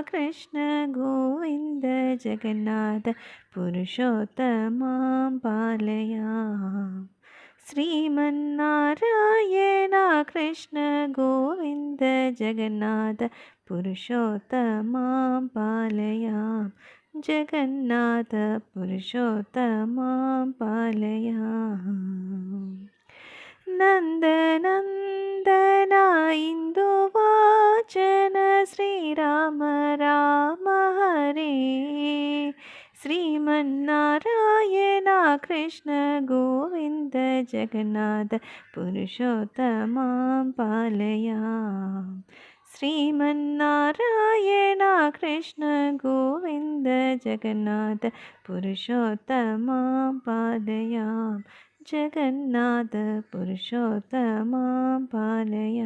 कृष्ण गोविन्द जगन्नाथ पुरुषोत्तमां पालय। श्रीमन्नारायण कृष्ण गोविन्द जगन्नाथ पुरुषोत्तमां पालय। जगन्नाथ पुरुषोत्तमां पालय। नन्दनन्दन इन्दुवाचन श्रीराम राम हरे। श्रीमन्नारायण कृष्ण गोविन्द जगन्नाथ पुरुषोत्तमां पालय। श्रीमन्नारायण कृष्ण गोविन्द जगन्नाथ पुरुषोत्तमां पालय। जगन्नाथ पुरुषोत्तमां पालय।